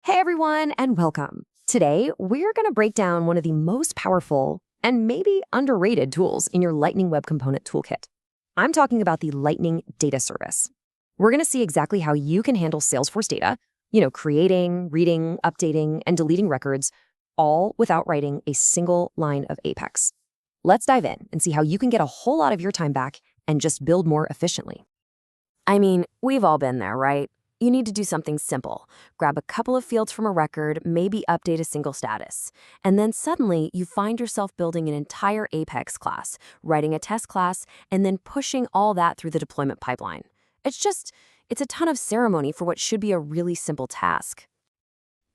Hey everyone, and welcome. Today, we're going to break down one of the most powerful and maybe underrated tools in your Lightning Web Component Toolkit. I'm talking about the Lightning Data Service. We're going to see exactly how you can handle Salesforce data, creating, reading, updating, and deleting records, all without writing a single line of Apex. Let's dive in and see how you can get a whole lot of your time back and just build more efficiently. I mean, we've all been there, right? You need to do something simple. Grab a couple of fields from a record, maybe update a single status. And then suddenly you find yourself building an entire Apex class, writing a test class, and then pushing all that through the deployment pipeline. It's a ton of ceremony for what should be a really simple task.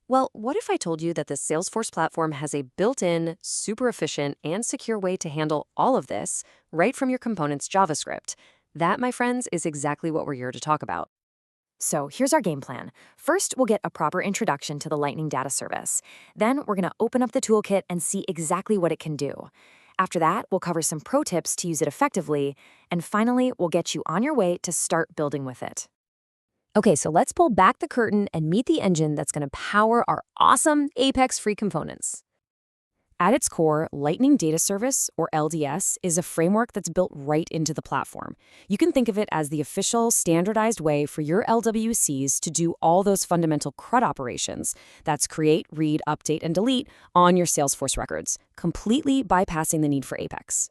Well, what if I told you that the Salesforce platform has a built-in, super efficient, and secure way to handle all of this right from your component's JavaScript? That, my friends, is exactly what we're here to talk about. So here's our game plan. First, we'll get a proper introduction to the Lightning Data Service. Then we're going to open up the toolkit and see exactly what it can do. After that, we'll cover some pro tips to use it effectively. And finally, we'll get you on your way to start building with it. Okay, so let's pull back the curtain and meet the engine that's going to power our awesome Apex-free components. At its core, Lightning Data Service, or LDS, is a framework that's built right into the platform. You can think of it as the official, standardized way for your LWCs to do all those fundamental CRUD operations, that's create, read, update, and delete, on your Salesforce records, completely bypassing the need for Apex.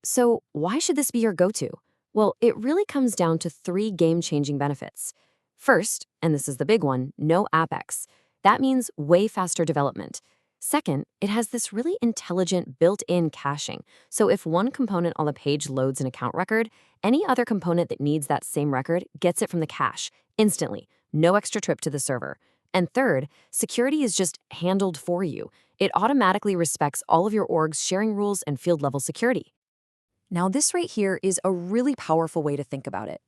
So why should this be your go-to? Well, it really comes down to three game-changing benefits. First, and this is the big one, no Apex. That means way faster development. Second, it has this really intelligent built-in caching. So if one component on the page loads an account record, any other component that needs that same record gets it from the cache instantly, no extra trip to the server. And third, security is just handled for you. It automatically respects all of your org's sharing rules and field-level security. Now, this right here is a really powerful way to think about it.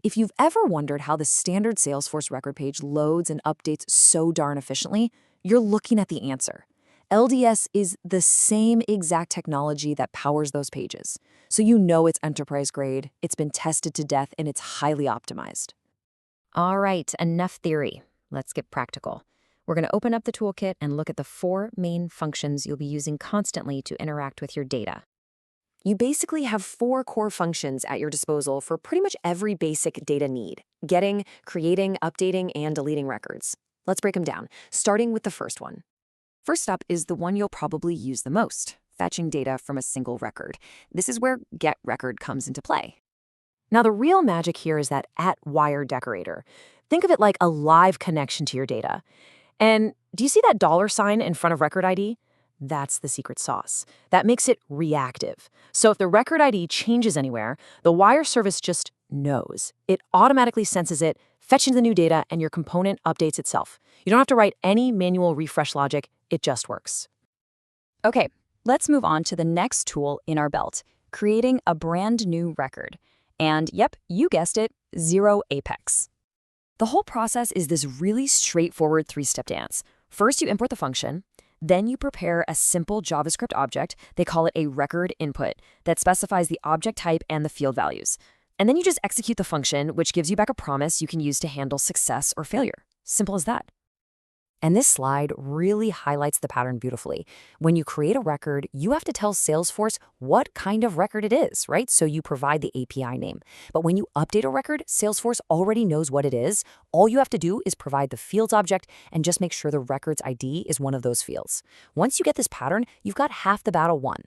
If you've ever wondered how the standard Salesforce record page loads and updates so darn efficiently, you're looking at the answer. LDS is the same exact technology that powers those pages. So you know it's enterprise grade, it's been tested to death, and it's highly optimized. All right, enough theory. Let's get practical. We're going to open up the toolkit and look at the four main functions you'll be using constantly to interact with your data. You basically have four core functions at your disposal for pretty much every basic data need: getting, creating, updating, and deleting records. Let's break them down, starting with the first one. First up is the one you'll probably use the most, fetching data from a single record. This is where getRecord comes into play. Now, the real magic here is that @wire decorator. Think of it like a live connection to your data. And do you see that $sign in front of record ID? That's the secret sauce. That makes it reactive. So if the record ID changes anywhere, the wire service just knows. It automatically senses it, fetches the new data, and your component updates itself. You don't have to write any manual refresh logic. It just works. Okay, let's move on to the next tool in our belt, creating a brand new record. And yep, you guessed it, zero Apex. The whole process is this really straightforward three-step dance. First, you import the function. Then you prepare a simple JavaScript object, they call it a record input, that specifies the object type and the field values. And then you just execute the function, which gives you back a promise you can use to handle success or failure. Simple as that. And this slide really highlights the pattern beautifully. When you create a record, you have to tell Salesforce what kind of record it is, right? So you provide the API name. But when you update a record, Salesforce already knows what it is. All you have to do is provide the fields object and just make sure the record's ID is one of those fields. Once you get this pattern, you've got half the battle won.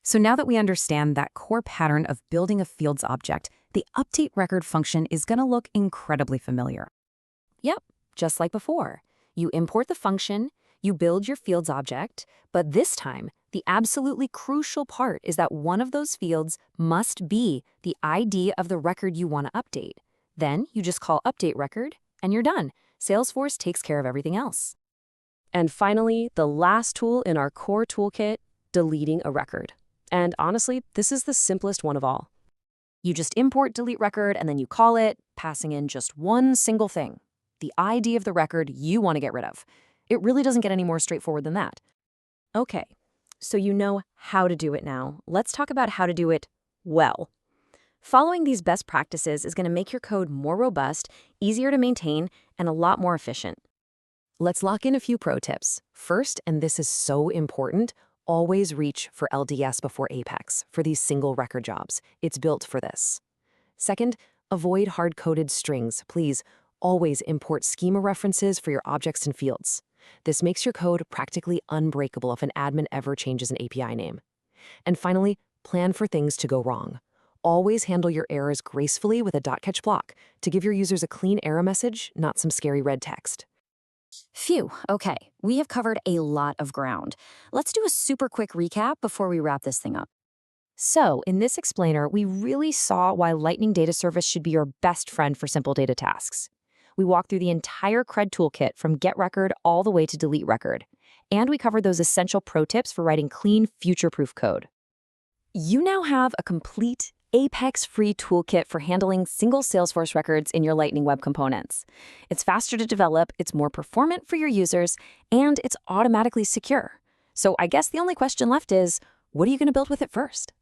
So now that we understand that core pattern of building a fields object, the updateRecord function is going to look incredibly familiar. Yep, just like before. You import the function, you build your fields object, but this time, the absolutely crucial part is that one of those fields must be the ID of the record you want to update. Then you just call updateRecord, and you're done. Salesforce takes care of everything else. And finally, the last tool in our core toolkit, deleting a record. And honestly, this is the simplest one of all. You just import deleteRecord, and then you call it, passing in just one single thing: the ID of the record you want to get rid of. It really doesn't get any more straightforward than that. Okay, so you know how to do it now. Let's talk about how to do it well. Following these best practices is going to make your code more robust, easier to maintain, and a lot more efficient. Let's lock in a few pro tips. First, and this is so important, always reach for LDS before Apex for these single record jobs. It's built for this. Second, avoid hard-coded strings. Please always import schema references for your objects and fields. This makes your code practically unbreakable if an admin ever changes an API name. And finally, plan for things to go wrong. Always handle your errors gracefully with a .catch block to give your users a clean error message, not some scary red text. Phew, okay, we have covered a lot of ground. Let's do a super quick recap before we wrap this thing up. So, in this explainer, we really saw why Lightning Data Service should be your best friend for simple data tasks. We walked through the entire CRUD toolkit from getRecord all the way to deleteRecord. And we covered those essential pro tips for writing clean, future-proof code. You now have a complete Apex-free toolkit for handling single Salesforce records in your Lightning Web Components. It's faster to develop, it's more performant for your users, and it's automatically secure. So I guess the only question left is, what are you going to build with it first?